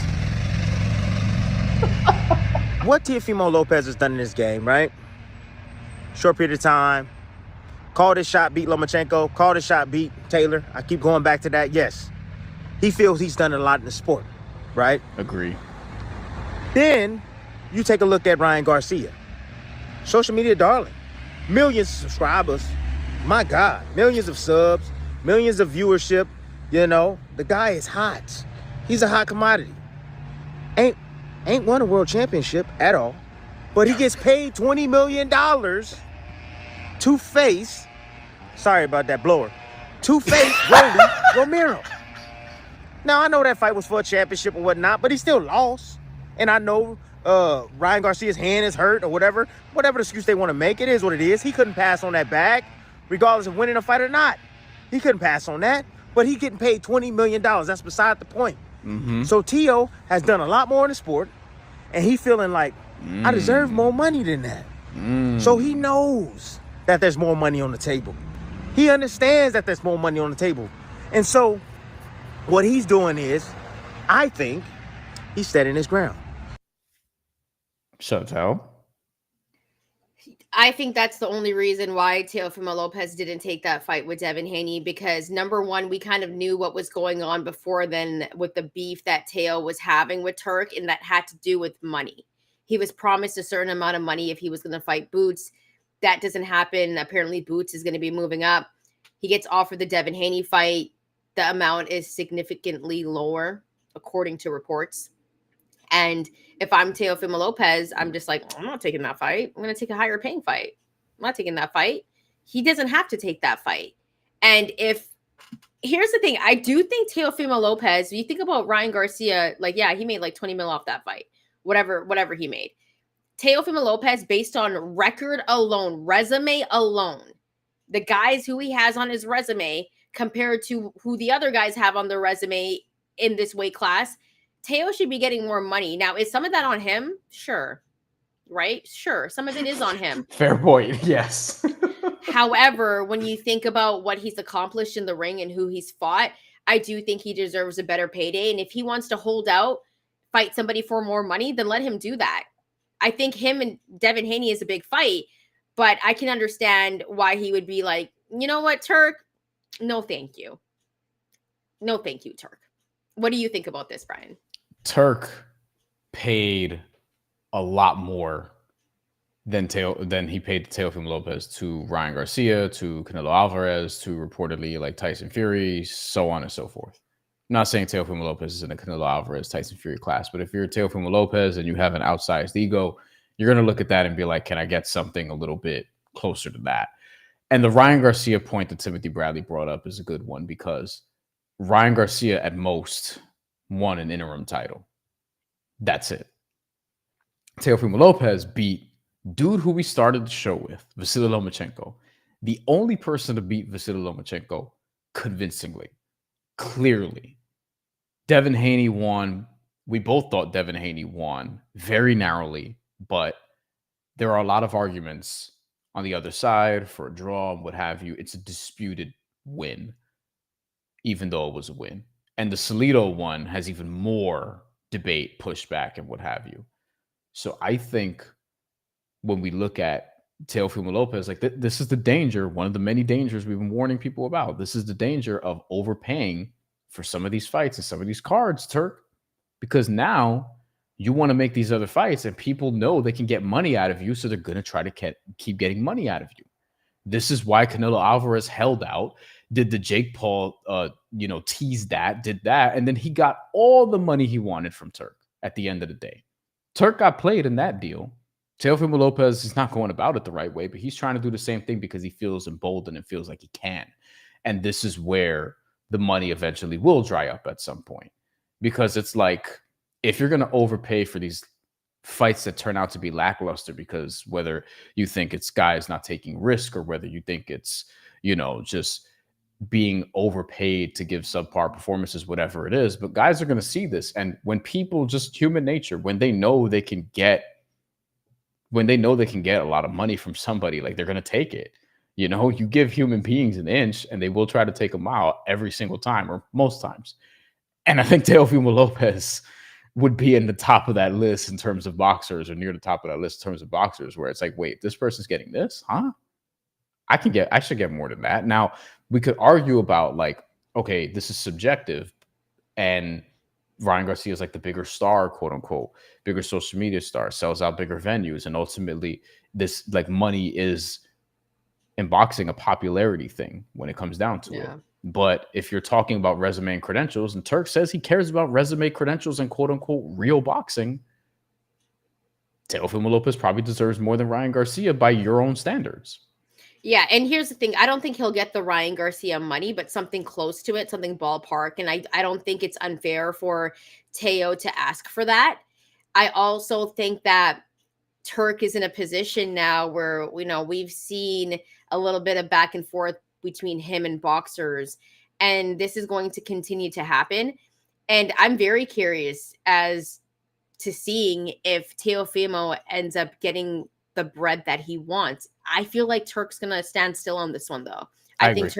What Teofimo Lopez has done in this game, right? Short period of time. Called his shot, beat Lomachenko. Called his shot, beat Taylor. I keep going back to that. Yes. He feels he's done a lot in the sport, right? Agree. Then you take a look at Ryan Garcia. Social media darling. Millions of subscribers. My God. Millions of subs. Millions of viewership. You know, the guy is hot. He's a hot commodity. Ain't won a world championship at all. But he gets paid $20 million to face, sorry about that blower, to face Rolly Romero. Now, I know that fight was for a championship or whatnot, but he still lost. And I know Ryan Garcia's hand is hurt or whatever the excuse they want to make. It is what it is. He couldn't pass on that bag, regardless of winning a fight or not. He couldn't pass on that. But he getting paid $20 million. That's beside the point. So Teo has done a lot more in the sport, and he feeling like, I deserve more money than that. So he knows that there's more money on the table. He understands that there's more money on the table. And so what he's doing is, I think, he's standing his ground. Shantelle? I think that's the only reason why Teofimo Lopez didn't take that fight with Devin Haney, because number one, we kind of knew what was going on before then with the beef that Teo was having with Turk, and that had to do with money. He was promised a certain amount of money if he was going to fight Boots. That doesn't happen. Apparently Boots is going to be moving up. He gets offered the Devin Haney fight. The amount is significantly lower, according to reports. And if I'm Teofimo Lopez, I'm just like, I'm not taking that fight. I'm going to take a higher paying fight. I'm not taking that fight. He doesn't have to take that fight. And here's the thing, I do think Teofimo Lopez, you think about Ryan Garcia, like, yeah, he made like 20 mil off that fight, whatever he made. Teofimo Lopez, based on record alone, resume alone, the guys who he has on his resume compared to who the other guys have on their resume in this weight class, Teo should be getting more money. Now, is some of that on him? Sure. Right? Sure. Some of it is on him. Fair point. Yes. However, when you think about what he's accomplished in the ring and who he's fought, I do think he deserves a better payday. And if he wants to hold out, fight somebody for more money, then let him do that. I think him and Devin Haney is a big fight, but I can understand why he would be like, you know what, Turk? No, thank you. No, thank you, Turk. What do you think about this, Brian? Turk paid a lot more than he paid Teofimo Lopez to Ryan Garcia, to Canelo Alvarez, to reportedly like Tyson Fury, so on and so forth. I'm not saying Teofimo Lopez is in the Canelo Alvarez, Tyson Fury class, but if you're Teofimo Lopez and you have an outsized ego, you're going to look at that and be like, can I get something a little bit closer to that? And the Ryan Garcia point that Timothy Bradley brought up is a good one, because Ryan Garcia at most won an interim title. That's it. Teofimo Lopez beat dude who we started the show with, Vasiliy Lomachenko. The only person to beat Vasiliy Lomachenko convincingly, clearly. Devin Haney won. We both thought Devin Haney won very narrowly, but there are a lot of arguments on the other side for a draw and what have you. It's a disputed win, even though it was a win. And the Salido one has even more debate, pushback, and what have you. So I think when we look at Teofimo Lopez, like this is the danger, one of the many dangers we've been warning people about. This is the danger of overpaying for some of these fights and some of these cards, Turk, because now you want to make these other fights, and people know they can get money out of you, so they're going to try to keep getting money out of you. This is why Canelo Alvarez held out, did the Jake Paul, tease that, did that, and then he got all the money he wanted from Turk at the end of the day. Turk got played in that deal. Teofimo Lopez is not going about it the right way, but he's trying to do the same thing because he feels emboldened and feels like he can. And this is where the money eventually will dry up at some point. Because it's like, if you're going to overpay for these fights that turn out to be lackluster, because whether you think it's guys not taking risk or whether you think it's, just being overpaid to give subpar performances, whatever it is, but guys are going to see this. And when people, just human nature, when they know they can get a lot of money from somebody, like, they're going to take it. You give human beings an inch and they will try to take a mile every single time, or most times. And I think Teofimo Lopez would be in the top of that list in terms of boxers, or near the top of that list in terms of boxers, where it's like, wait, this person's getting this, huh? I should get more than that. Now, we could argue about, like, okay, this is subjective, and Ryan Garcia is like the bigger star, quote unquote, bigger social media star, sells out bigger venues, and ultimately this, like, money is in boxing a popularity thing when it comes down to it. But if you're talking about resume and credentials, and Turk says he cares about resume, credentials, and quote unquote real boxing, Teofimo Lopez probably deserves more than Ryan Garcia by your own standards. Yeah, and here's the thing. I don't think he'll get the Ryan Garcia money, but something close to it, something ballpark. And I don't think it's unfair for Teo to ask for that. I also think that Turk is in a position now where, we've seen a little bit of back and forth between him and boxers, and this is going to continue to happen. And I'm very curious as to seeing if Teofimo ends up getting the bread that he wants. I feel like Turk's going to stand still on this one, though. I think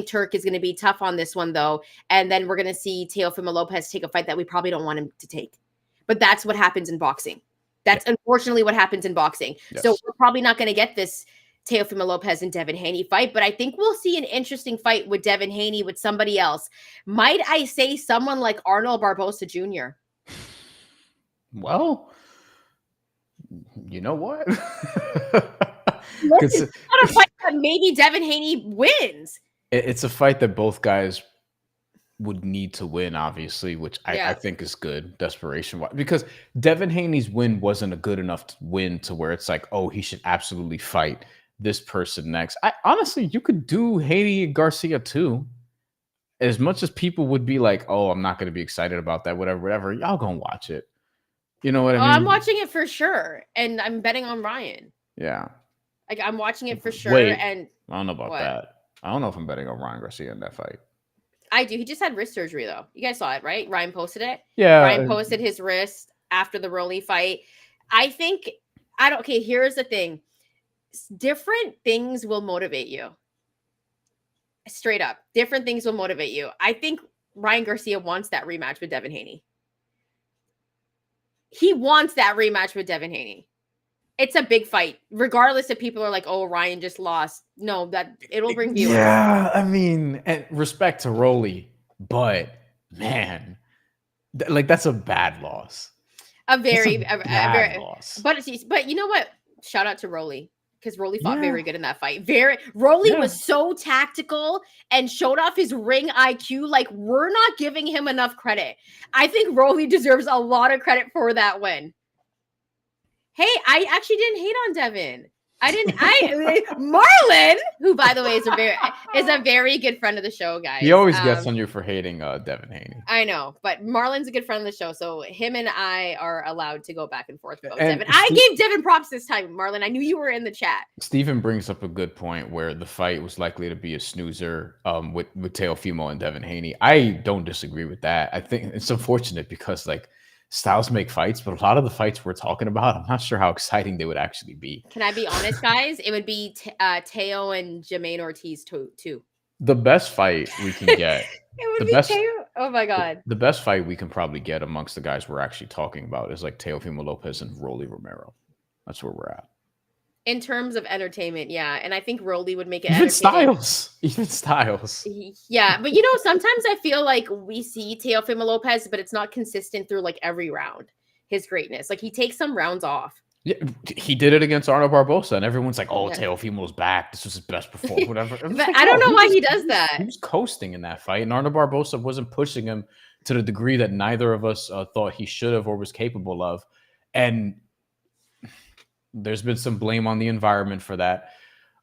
Turk is going to be tough on this one, though. And then we're going to see Teofimo Lopez take a fight that we probably don't want him to take. But that's what happens in boxing. That's unfortunately what happens in boxing. Yes. So we're probably not going to get this Teofimo Lopez and Devin Haney fight, but I think we'll see an interesting fight with Devin Haney with somebody else. Might I say someone like Arnold Barboza Jr.? Well, you know what? It's not a fight that maybe Devin Haney wins. It's a fight that both guys would need to win, obviously, which I think is good, desperation-wise. Because Devin Haney's win wasn't a good enough win to where it's like, oh, he should absolutely fight this person next. Honestly, you could do Haney and Garcia too. As much as people would be like, oh, I'm not going to be excited about that, whatever, y'all gonna watch it. You know what I mean? I'm watching it for sure, and I'm betting on Ryan. Yeah. Like, I'm watching it for sure. Wait, and I don't know about that. I don't know if I'm betting on Ryan Garcia in that fight. I do. He just had wrist surgery, though. You guys saw it, right? Ryan posted it. Yeah. Ryan posted his wrist after the Rolly fight. Okay, here's the thing. Different things will motivate you. Straight up. Different things will motivate you. I think Ryan Garcia wants that rematch with Devin Haney. He wants that rematch with Devin Haney. It's a big fight, regardless if people are like, oh, Ryan just lost. No, that it'll bring viewers. Yeah, I mean, and respect to Rolly, but man, that's a bad loss. A very loss. But you know what? Shout out to Rolly, because Rolly fought very good in that fight. Rolly was so tactical and showed off his ring IQ. Like, we're not giving him enough credit. I think Rolly deserves a lot of credit for that win. Hey, I actually didn't hate on Devin. Marlon, who by the way is a very good friend of the show, guys. He always gets on you for hating Devin Haney. I know, but Marlon's a good friend of the show, so him and I are allowed to go back and forth about Devin. I gave Devin props this time, Marlon. I knew you were in the chat. Steven brings up a good point where the fight was likely to be a snoozer with Teofimo and Devin Haney. I don't disagree with that. I think it's unfortunate because styles make fights, but a lot of the fights we're talking about, I'm not sure how exciting they would actually be. Can I be honest, guys? It would be Teo and Jermaine Ortiz too. The best fight we can get. It would be Teo. Oh my God. The best fight we can probably get amongst the guys we're actually talking about is like Teofimo Lopez and Rolly Romero. That's where we're at. In terms of entertainment, yeah. And I think Rolly would make it Even Styles. Yeah, but sometimes I feel like we see Teofimo Lopez, but it's not consistent through every round. his greatness. Like he takes some rounds off. Yeah, he did it against Arnold Barbosa, and everyone's like, "Oh, Yeah. Teofimo's back. This was his best performance." Whatever. But Like, I don't know why he was- does that. He was coasting in that fight, and Arnold Barbosa wasn't pushing him to the degree that neither of us thought he should have or was capable of. And there's been some blame on the environment for that.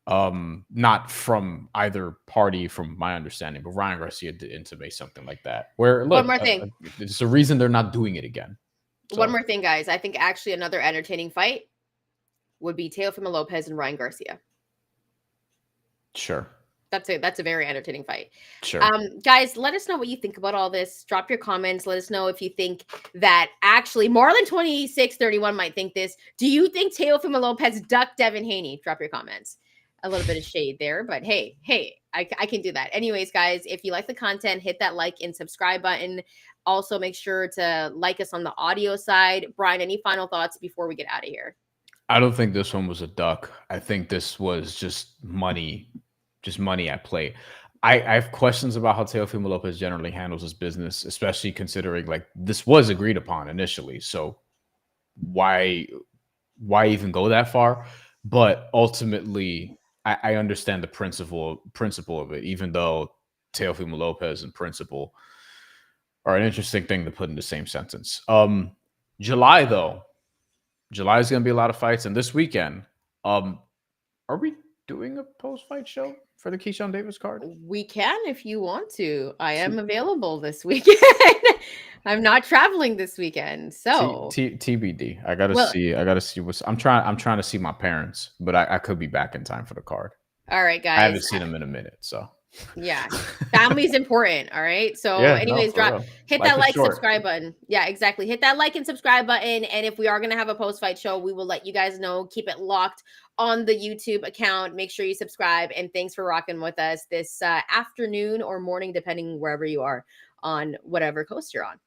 Not from either party, from my understanding, but Ryan Garcia did intimate something like that. Where look, One more thing. It's the reason they're not doing it again. So, One more thing, guys. I think actually another entertaining fight would be Teofimo Lopez and Ryan Garcia. Sure. That's a very entertaining fight. Sure. Guys, let us know what you think about all this. Drop your comments. Let us know if you think that actually more than 2631 might think this. Do you think Teofimo Lopez ducked Devin Haney? Drop your comments. A little bit of shade there, but hey, I can do that. Anyways, guys, if you like the content, hit that like and subscribe button. Also, make sure to like us on the audio side. Brian, any final thoughts before we get out of here? I don't think this one was a duck. I think this was just money at play. I have questions about how Teofimo Lopez generally handles his business, especially considering like this was agreed upon initially. So why even go that far? But ultimately, I understand the principle of it, even though Teofimo Lopez and principle are an interesting thing to put in the same sentence. July is going to be a lot of fights, and this weekend, are we doing a post-fight show for the Keyshawn Davis card? We can if you want to. I am available this weekend. I'm not traveling this weekend, so TBD. I gotta see what's. I'm trying to see my parents, but I could be back in time for the card. All right, guys. I haven't seen them in a minute, so yeah, family's important. All right. So, anyways, hit that like, subscribe button. Yeah, exactly. Hit that like and subscribe button. And if we are gonna have a post-fight show, we will let you guys know. Keep it locked on the YouTube account. Make sure you subscribe. And thanks for rocking with us this afternoon or morning, depending wherever you are on whatever coast you're on.